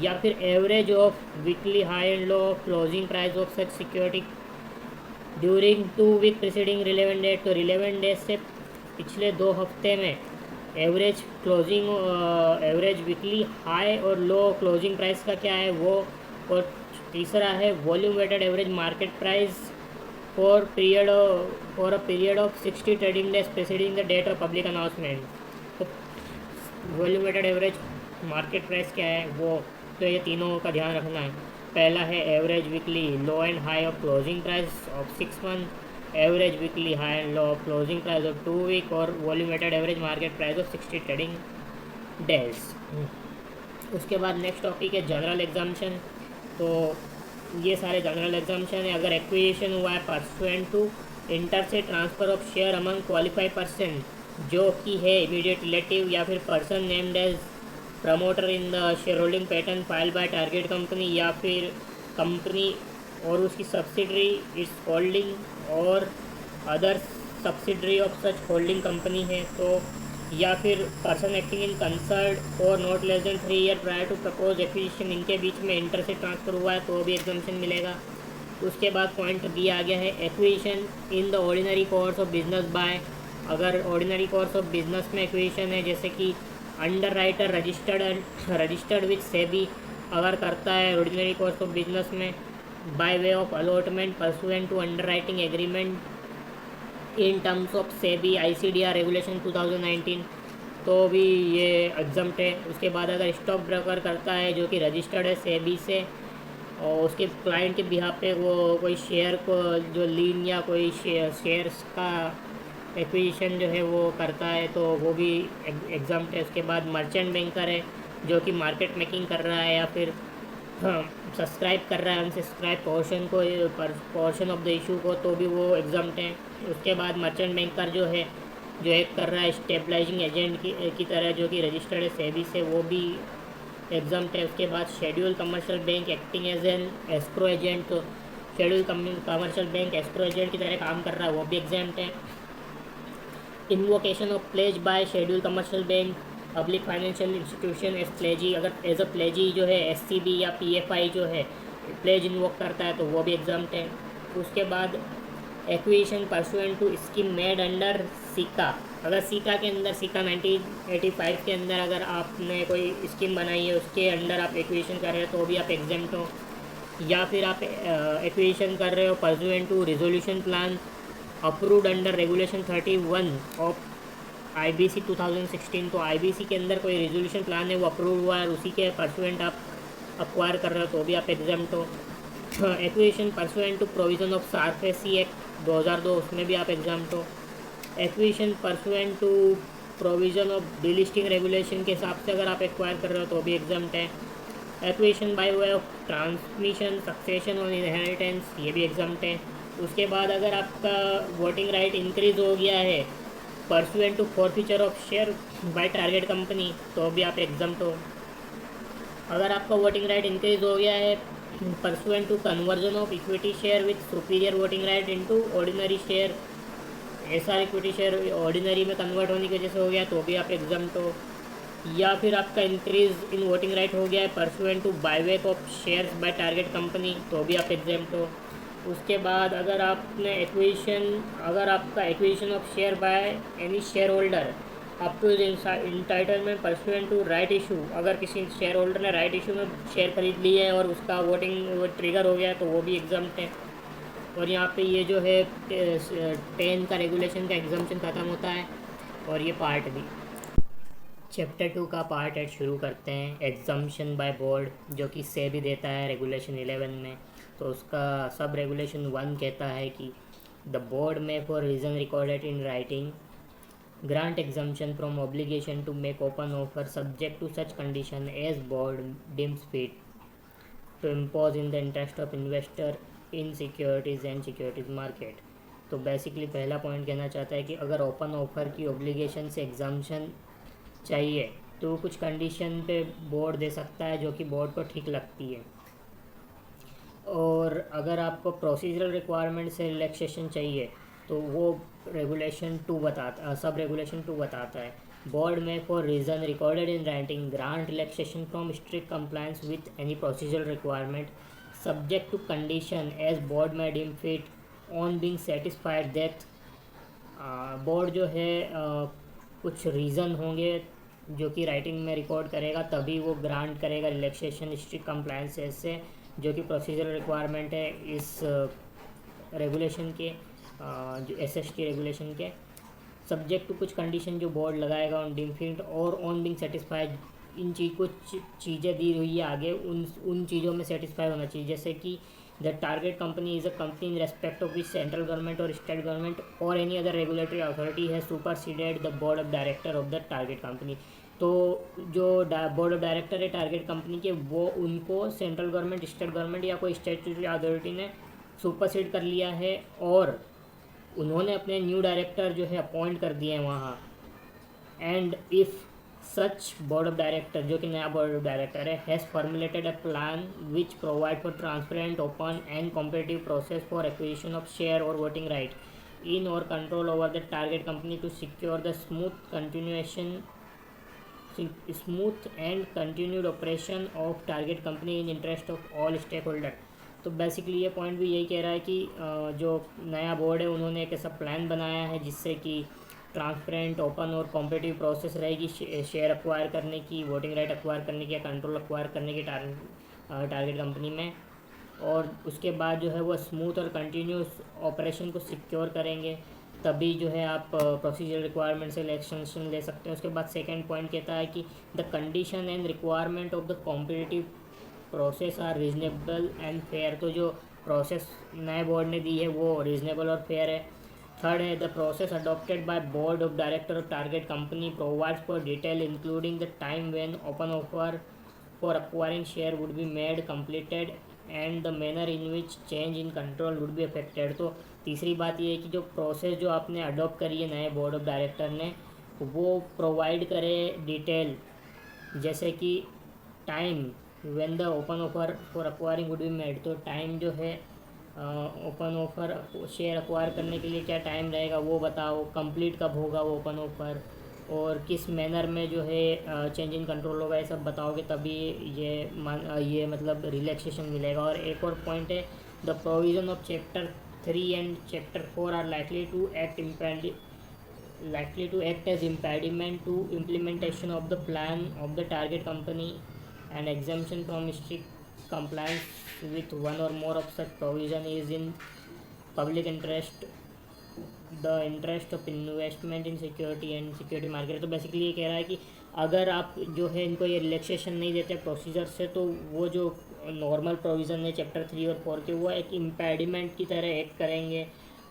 या फिर average of weekly high and low closing price of such security during 2 week preceding relevant date. तो रिलेवेंट डेट से पिछले 2 हफ्ते में एवरेज वीकली हाई और लो क्लोजिंग प्राइस का क्या है वो। और तीसरा है volume weighted average market price for a period of 60 trading days preceding the date of public announcement. तो volume weighted average market price क्या है वो, तो ये तीनों का ध्यान रखना है। पहला है average weekly low and high of closing price of 6 month, average weekly high and low of closing price of 2 week, और volume weighted average market price of 60 trading days. उसके बाद नेक्स्ट टॉपिक है जनरल एग्जाम्पशन। तो ये सारे general exemption है। अगर acquisition हुआ है pursuant to inter se transfer of share among qualified person, जो कि है इमीडिएट रिलेटिव या फिर person named as promoter in the share holding pattern file by target company, या फिर कंपनी और उसकी सब्सिडरी इट्स होल्डिंग और other subsidiary of such holding company है, तो या फिर पर्सन एक्टिंग इन कंसर्ट और not less than 3 year prior to propose acquisition, इनके बीच में इंटर से ट्रांसफ़र हुआ है तो भी एग्जाम्पशन मिलेगा। उसके बाद पॉइंट दिया गया है acquisition in the ordinary course of business by. अगर ऑर्डिनरी कोर्स ऑफ बिजनेस में एक्विजिशन है, जैसे कि under writer registered with SEBI अगर करता है ऑर्डिनरी कोर्स ऑफ बिजनेस में by way of allotment pursuant to under writing agreement in terms of SEBI ICDR regulation 2019, तो भी ये एग्जम्प्ट है। उसके बाद अगर स्टॉक ब्रोकर करता है जो कि रजिस्टर्ड है सेबी से और उसके क्लाइंट के बिहाफ पे वो कोई शेयर को जो लीन या कोई शेयर्स का एक्विजिशन जो है वो करता है तो वो भी एग्जम्प्ट है। उसके बाद मर्चेंट बैंकर है जो कि मार्केट मेकिंग कर रहा है या फिर सब्सक्राइब कर रहा है unsubscribe portion of the issue को, तो भी वो एग्जम्प्ट है। उसके बाद मर्चेंट बैंकर जो है जो एक कर रहा है स्टेबलाइजिंग एजेंट की तरह जो कि रजिस्टर्ड है सेबी से, वो भी एग्जाम्प्ट है। उसके बाद schedule commercial bank acting as an escrow agent, तो schedule commercial bank escrow agent की तरह काम कर रहा है, वो भी एग्जाम्प्ट है। Invocation of pledge by schedule commercial bank public financial institution as pledgee, अगर एज अ प्लेजी जो है एससीबी या पीएफआई जो है प्लेज इन्वोक करता है तो वो भी एग्जाम्प्ट है। उसके बाद acquisition pursuant to scheme made under SICA, अगर सिका के अंदर, सिका 1985 के अंदर अगर आपने कोई स्कीम बनाई है उसके अंडर आप एक्विजिशन कर रहे हो तो भी आप एग्जाम्प्ट हो। या फिर आप एक्विजिशन कर रहे हो pursuant to resolution plan approved under regulation 31 of IBC 2016, तो आईबीसी के अंदर कोई रेजोल्यूशन प्लान है वो अप्रूव हुआ है, उसी के परसुएंट आप अक्वायर कर रहे हो तो भी आप एग्जाम्प्ट हो। Acquisition pursuant to provision of SARFAESI act 2002, उसमें भी आप एग्जाम्प्ट हो। Acquisition pursuant to provision of delisting regulation के हिसाब से अगर आप एक्वायर कर रहे हो तो भी एग्जाम्प्ट है। Acquisition bye way of transmission succession और इनहेरिटेंस, ये भी एग्जाम्प्ट है। उसके बाद अगर आपका वोटिंग राइट इंक्रीज हो गया है pursuant to forfeiture of share by target company तो भी आप एग्जाम्प्ट हो। अगर आपका वोटिंग राइट इंक्रीज हो गया है pursuant to conversion of equity share with superior voting right into ordinary share, ऐसा इक्विटी शेयर ऑर्डिनरी में कन्वर्ट होने की वजह से हो गया तो भी आप एग्जाम्प्ट हो। या फिर आपका इंक्रीज इन वोटिंग राइट हो गया है pursuant to buyback of shares by target company तो भी आप एग्जाम्प्ट हो। उसके बाद अगर आपका acquisition of share by any share holder up to entitlement pursuant to right issue, अगर किसी शेयर होल्डर ने राइट इशू में शेयर खरीद ली है और उसका वोटिंग ट्रिगर हो गया है तो वो भी एग्जाम्प्ट है। और यहाँ पे ये जो है 10 का रेगुलेशन का एग्जाम्पशन ख़त्म होता है और ये पार्ट भी। चैप्टर 2 का पार्ट 8 शुरू करते हैं। एग्जाम्पशन बाय बोर्ड, जो कि से भी देता है रेगुलेशन 11 में, तो उसका सब रेगुलेशन 1 कहता है कि the board may for reason recorded in writing grant exemption from obligation to make open offer subject to such condition as board deems fit to impose in the interest of investor in securities and securities market। तो basically पहला point कहना चाहता है कि अगर open offer की obligation से exemption चाहिए तो कुछ कंडीशन पे बोर्ड दे सकता है जो कि बोर्ड को ठीक लगती है। और अगर आपको प्रोसीजरल रिक्वायरमेंट से रिलैक्सेशन चाहिए तो वो रेगुलेशन 2 बताता, सब रेगुलेशन 2 बताता है। Board may for reason recorded in writing grant relaxation from strict compliance with any procedural requirement subject to condition as board may deem fit on being satisfied that, board जो है कुछ reason होंगे जो कि writing में record करेगा तभी वो ग्रांट करेगा रिलैक्सेशन स्ट्रिक्ट कंप्लायंसेस से, जो कि प्रोसीजरल रिक्वायरमेंट है इस रेगुलेशन के, जो एसएसटी रेगुलेशन के। सब्जेक्ट टू कुछ कंडीशन जो बोर्ड लगाएगा ऑन डिफिट और ऑन बिंग सेटिस्फाइड, इन कुछ चीज़ें दी हुई है आगे, उन चीज़ों में सेटिस्फाई होना चाहिए, जैसे कि the target company is a company in respect of which central government और स्टेट गवर्नमेंट और एनी अदर रेगुलेटरी अथॉरिटी है superseded the board of director of the target company. तो जो बोर्ड ऑफ डायरेक्टर है टारगेट कंपनी के, वो उनको central government, state government या कोई स्टेटरी अथॉरिटी ने सुपरसीड कर लिया है और उन्होंने अपने न्यू डायरेक्टर जो है अपॉइंट कर दिए हैं वहाँ। And if such board of director, जो कि नया बोर्ड ऑफ डायरेक्टर है, has formulated a plan which provide for transparent open and competitive process for acquisition of share और वोटिंग राइट इन और control over the target company to secure the smooth and continued operation of target company in interest of all stake holder. तो basically ये point भी यही कह रहा है कि जो नया बोर्ड है उन्होंने एक ऐसा प्लान बनाया है जिससे कि ट्रांसपेरेंट, ओपन और कॉम्पिटिटिव प्रोसेस रहेगी शेयर अक्वायर करने की, वोटिंग राइट अक्वायर करने की या कंट्रोल अक्वायर करने की टारगेट कंपनी में। और उसके बाद जो है वो स्मूथ और कंटिन्यूस ऑपरेशन को सिक्योर करेंगे, तभी जो है आप प्रोसीजर रिक्वायरमेंट से एक्सटेंशन ले सकते हैं। उसके बाद सेकेंड पॉइंट कहता है कि the condition and requirement of the competitive process are reasonable and fair. तो जो प्रोसेस नए बोर्ड ने दी है वो रीजनेबल और फेयर है। थर्ड है the process adopted by board of director of target company provides for detail including the time when open offer for acquiring share would be made completed and the manner in which change in control would be affected. तो तीसरी बात ये है कि जो process जो आपने adopt करी है नए बोर्ड ऑफ डायरेक्टर ने, वो प्रोवाइड करे डिटेल, जैसे कि time when the open offer for acquiring would be made, तो टाइम जो है ओपन ऑफर शेयर एक्वायर करने के लिए क्या टाइम रहेगा वो बताओ, कंप्लीट कब होगा वो ओपन ऑफर, और किस मैनर में जो है चेंज इन कंट्रोल होगा, ये सब बताओगे तभी ये मतलब रिलैक्सेशन मिलेगा। और एक और पॉइंट है, the provision of chapter 3 and chapter 4 are likely to act as impediment to implementation of the plan of the target company, and exemption from strict compliance with one or more of such provision is in public interest, the interest of investment in security and security market. तो basically ये कह रहा है कि अगर आप जो है इनको ये रिलैक्सेशन नहीं देते प्रोसीजर से, तो वो जो नॉर्मल प्रोविज़न है चैप्टर 3 और 4 के, वो एक इम्पेडिमेंट की तरह एक्ट करेंगे,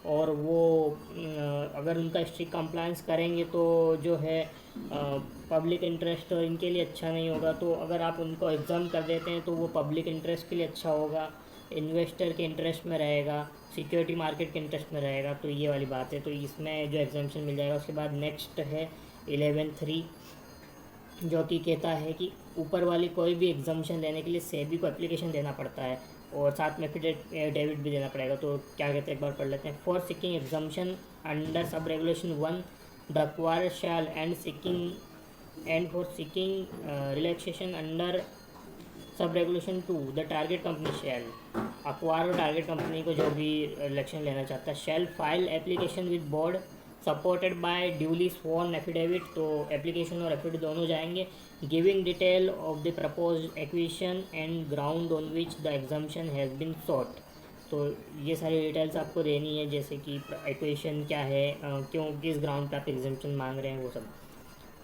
और वो अगर उनका स्ट्रिक्ट कंप्लायंस करेंगे तो जो है पब्लिक इंटरेस्ट और इनके लिए अच्छा नहीं होगा। तो अगर आप उनको एग्जाम कर देते हैं तो वो पब्लिक इंटरेस्ट के लिए अच्छा होगा, इन्वेस्टर के इंटरेस्ट में रहेगा, सिक्योरिटी मार्केट के इंटरेस्ट में रहेगा। तो ये वाली बात है, तो इसमें जो एग्जाम्शन मिल जाएगा। उसके बाद नेक्स्ट है 11(3), जो कि कहता है कि ऊपर वाली कोई भी एग्जाम्शन लेने के लिए सेबी को एप्लीकेशन देना पड़ता है, और साथ में फिर डेबिट भी देना पड़ेगा। तो क्या कहते हैं एक बार पढ़ लेते हैं। For seeking exemption under sub regulation 1 the acquirer shall and for seeking relaxation under sub regulation 2 the target company shall, acquirer target company को जो भी इलेक्शन लेना चाहता है, shall file application with board supported by duly sworn affidavit. तो application और affidavit दोनों जाएंगे। Giving detail of the propose acquisition and ground on which the exemption has been sought. तो ये सारी डिटेल्स आपको देनी है, जैसे कि एक्विजिशन क्या है, क्यों किस ग्राउंड पर आप एग्जाम्शन मांग रहे हैं वो सब,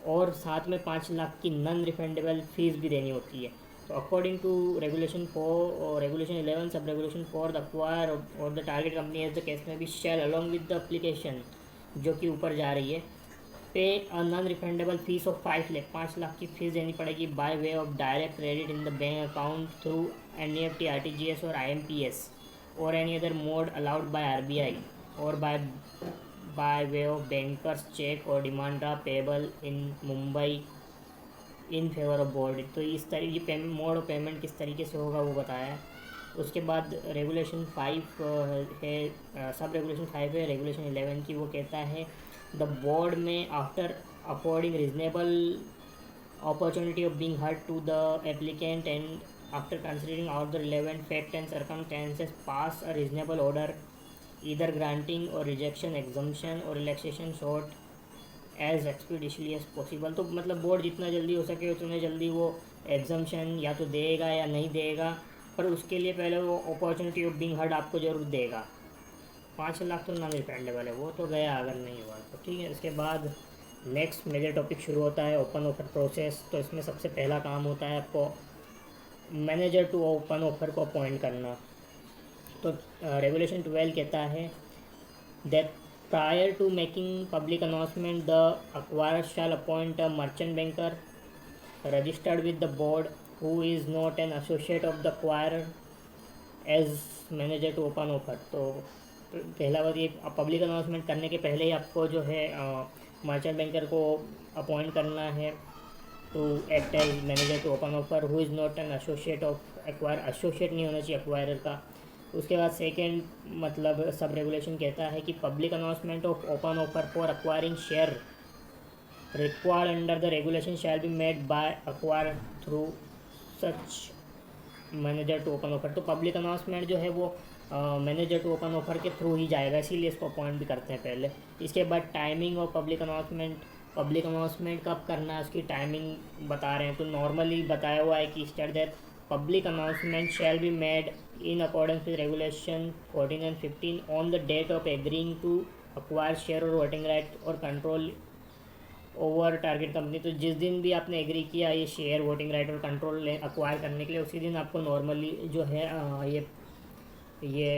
और साथ में 5 लाख की नॉन रिफंडेबल फीस भी देनी होती है। तो अकॉर्डिंग टू रेगुलेशन 4 और regulation 11 sub regulation 4 the acquirer और the target company as the case may be shall along with the application जो कि ऊपर जा रही है, pay a non refundable fees of 5 lakh की फीस देनी पड़ेगी by way of direct credit in the bank account through NEFT RTGS और IMPS और any other mode allowed by RBI, और by way of bankers cheque और demand draft payable in Mumbai in favour of board. तो इस तरीके mode of payment किस तरीके से होगा वो बताया है। उसके बाद रेगुलेशन 5 है, सब रेगुलेशन 5 है रेगुलेशन 11 की। वो कहता है the board may after affording reasonable opportunity of being heard to the applicant and after considering out the relevant fact and circumstances pass a reasonable order either granting और rejection exemption और relaxation short as expeditiously as possible. तो मतलब board जितना जल्दी हो सके उतने जल्दी वो एग्जाम्शन या तो देगा या नहीं देगा, पर उसके लिए पहले वो अपॉर्चुनिटी ऑफ बीइंग हर्ड आपको ज़रूर देगा। 5 लाख तो नॉन रिफंडेबल है, वो तो गया अगर नहीं हुआ तो ठीक है। इसके बाद नेक्स्ट मेजर टॉपिक शुरू होता है ओपन ऑफर प्रोसेस। तो इसमें सबसे पहला काम होता है आपको मैनेजर टू ओपन ऑफर को अपॉइंट करना। तो रेगुलेशन 12 कहता है that prior to making public announcement the acquirer shall appoint a merchant banker registered with the board who is not an associate of the acquirer as manager to open offer। तो पहला बात ये public announcement करने के पहले ही आपको जो है मर्चेंट बैंकर को अपॉइंट करना है to act as manager to open offer who is not an associate of acquirer. Associate नहीं होना चाहिए एक्वायरर का। उसके बाद सेकेंड मतलब सब रेगुलेशन कहता है कि public announcement of open offer for acquiring share required under the regulation shall be made by acquirer through such manager to open offer. तो पब्लिक अनाउंसमेंट जो है वो मैनेजर टू ओपन ऑफर के through ही जाएगा, इसीलिए इसको अपॉइंट भी करते हैं पहले। इसके बाद टाइमिंग ऑफ पब्लिक अनाउंसमेंट कब करना है उसकी टाइमिंग बता रहे हैं। तो नॉर्मली बताया हुआ है कि state that public announcement shall be made in accordance with regulation 14 and 15 on the date of agreeing to acquire share or voting right or control over target company। तो जिस दिन भी आपने एग्री किया ये शेयर वोटिंग राइट और control acquire करने के लिए, उसी दिन आपको नॉर्मली जो है ये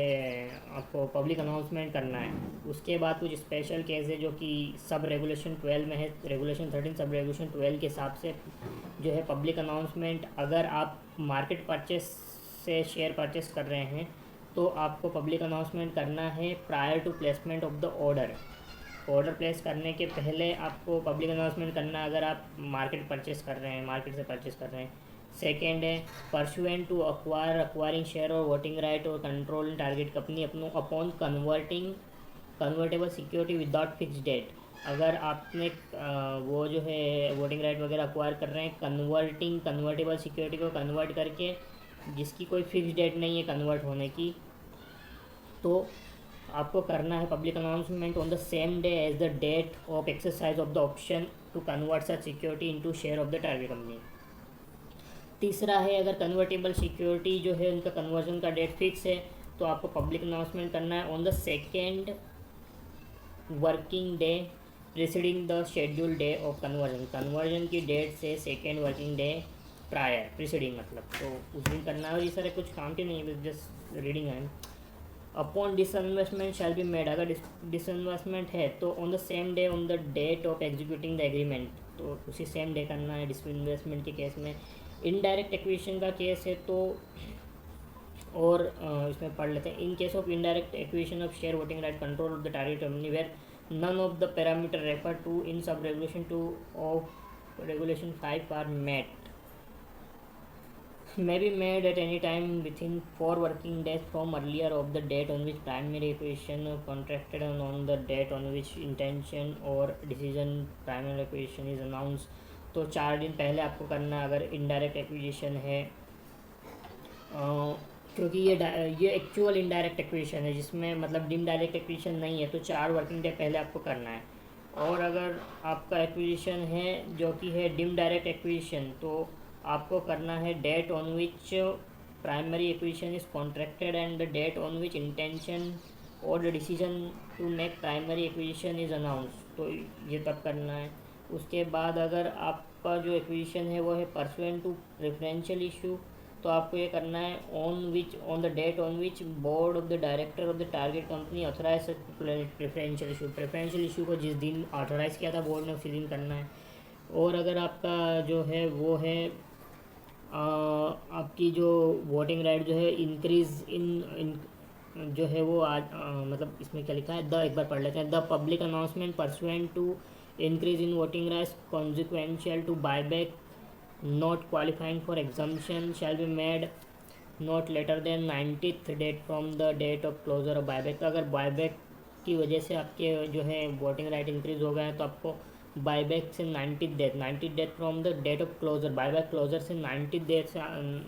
आपको पब्लिक अनाउंसमेंट करना है। उसके बाद कुछ स्पेशल केस है जो कि सब रेगुलेशन 12 में है। रेगुलेशन 13 सब रेगुलेशन 12 के हिसाब से जो है पब्लिक अनाउंसमेंट अगर आप मार्केट परचेस से शेयर परचेस कर रहे हैं तो आपको पब्लिक अनाउंसमेंट करना है prior to placement of the order place करने के पहले आपको पब्लिक अनाउंसमेंट करना है अगर आप मार्केट से परचेस कर रहे हैं। सेकेंड है परसुएंट टू अक्वायरिंग शेयर और वोटिंग राइट और control target company upon convertible security without fix date. अगर आपने वो जो है वोटिंग राइट वगैरह अक्वायर कर रहे हैं कन्वर्टेबल सिक्योरिटी को कन्वर्ट करके, जिसकी कोई फिक्स डेट नहीं है कन्वर्ट होने की, तो आपको करना है public announcement on the same day as the date of exercise of the option to convert such security into share of the target company. तीसरा है अगर कन्वर्टेबल सिक्योरिटी जो है उनका कन्वर्जन का डेट फिक्स है तो आपको पब्लिक अनाउंसमेंट करना है on the second working day preceding the schedule day of conversion की डेट से second working day prior preceding, मतलब तो उस दिन करना है। और ये सारे कुछ काम के नहीं है, जस्ट रीडिंग है। Upon disinvestment shall be made, अगर डिसइन्वेस्टमेंट है तो on the same day on the date of executing the agreement, तो उसी सेम डे करना है डिसइन्वेस्टमेंट के केस में। इनडायरेक्ट एक्विजिशन का केस है तो और इसमें पढ़ लेते हैं। In case of indirect acquisition of share voting right control of the target company where none of the parameter refer to in sub regulation 2 of regulation 5 are met may be made at any time within 4 working days from earlier of the date on which primary acquisition contracted and on the date on which intention or decision primary acquisition is announced। तो 4 दिन पहले आपको करना है अगर indirect acquisition है, क्योंकि ये एक्चुअल इनडायरेक्ट एक्विजिशन है जिसमें मतलब डिम डायरेक्ट एक्विजिशन नहीं है, तो 4 वर्किंग डे पहले आपको करना है। और अगर आपका एक्विजिशन है जो कि है डिम डायरेक्ट एक्विजिशन, तो आपको करना है date on which primary acquisition is contracted and the date on which intention और the decision to make primary acquisition is announce, तो ये तब करना है। उसके बाद अगर आपका जो एक्विजिशन है वो है परसुएंट टू प्रेफरेंशियल इशू, तो आपको ये करना है on the date on which board of the director of the target company authorise preferential issue को जिस दिन ऑथराइज़ किया था बोर्ड ने उसी दिन करना है। और अगर आपका जो है वो है आपकी जो वोटिंग राइट जो है इंक्रीज इन जो है वो आज मतलब इसमें क्या लिखा है एक बार पढ़ लेते हैं। The public announcement pursuant to increase in voting rights consequential to buyback not qualifying for exemption shall be made not later than 90th date from the date of closure of buyback. तो अगर buyback की वजह से आपके जो है voting right increase हो गए हैं तो आपको बायबैक से 90 date from the date of closure, buyback closure से 90 डेट से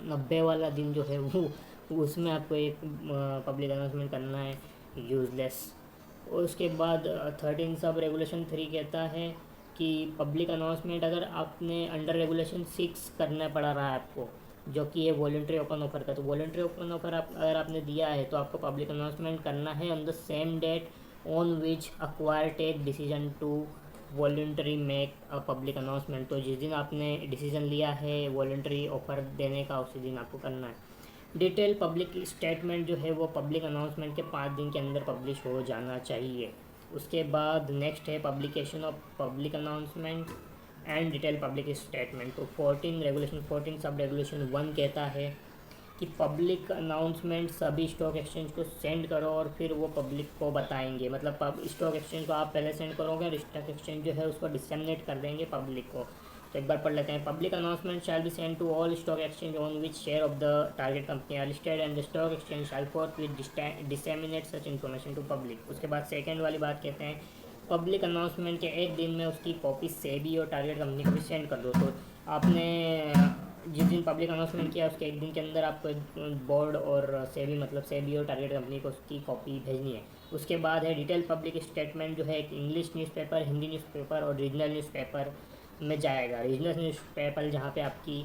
90 वाला दिन जो है वो उसमें आपको एक पब्लिक अनाउंसमेंट करना है यूजलेस। और उसके बाद 13 सब रेगुलेशन 3 कहता है कि पब्लिक अनाउंसमेंट अगर आपने अंडर रेगुलेशन 6 करना पड़ा रहा है आपको, जो कि है वॉलंटरी ओपन ऑफर का, तो वॉलंटरी ओपन ऑफर अगर आपने दिया है तो आपको पब्लिक अनाउंसमेंट करना है on the same date on which acquire take decision to voluntary make a public announcement. तो जिस दिन आपने डिसीजन लिया है वॉलंटरी ऑफर देने का उसी दिन आपको करना है। डिटेल पब्लिक स्टेटमेंट जो है वो पब्लिक अनाउंसमेंट के 5 दिन के अंदर पब्लिश हो जाना चाहिए। उसके बाद नेक्स्ट है publication of public announcement and detail public statement. तो 14 सब रेगुलेशन 1 कहता है कि पब्लिक अनाउंसमेंट सभी स्टॉक एक्सचेंज को सेंड करो और फिर वो पब्लिक को बताएंगे, मतलब स्टॉक एक्सचेंज को आप पहले सेंड करोगे और स्टॉक एक्सचेंज जो है उसको डिसेमिनेट कर देंगे पब्लिक को। तो एक बार पढ़ लेते हैं। Public announcement shall be send to all stock exchange on which share of the target company are listed and the stock exchange shall forthwith disseminate such information to public. उसके बाद सेकेंड वाली बात कहते हैं पब्लिक अनाउंसमेंट के एक दिन में उसकी कॉपी सेबी और टारगेट कंपनी को भी सेंड कर दो। तो आपने जिस दिन पब्लिक अनाउंसमेंट किया उसके एक दिन के अंदर आपको बोर्ड और सेबी मतलब सेबी और टारगेट कंपनी को उसकी कॉपी भेजनी है। उसके बाद है डिटेल पब्लिक स्टेटमेंट जो है एक इंग्लिश न्यूज़पेपर, हिंदी न्यूज़पेपर और रीजनल न्यूज़पेपर में जाएगा। रीजनल न्यूज़पेपर जहाँ पे आपकी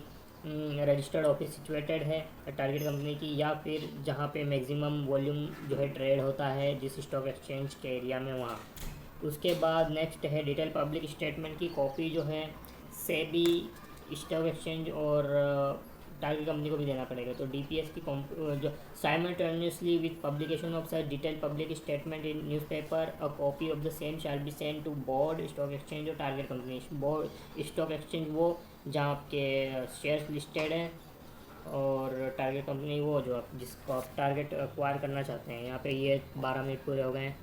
रजिस्टर्ड ऑफिस सिचुएटेड है टारगेट कंपनी की, या फिर जहाँ पे मैक्सिमम वॉल्यूम जो है ट्रेड होता है जिस स्टॉक एक्सचेंज के एरिया में वहाँ। उसके बाद नेक्स्ट है डिटेल पब्लिक स्टेटमेंट की कॉपी जो है सेबी, स्टॉक एक्सचेंज और टारगेट कंपनी को भी देना पड़ेगा। तो डीपीएस की जो simultaneously with publication of such detail public statement in newspaper a copy of the same shall be send to board, stock exchange और target company. Board stock exchange वो जहाँ आपके शेयर्स लिस्टेड हैं और टारगेट कंपनी वो जो जिसको आप टारगेट एक्वायर करना चाहते हैं। यहाँ पे ये 12 मिनट पूरे हो गए हैं।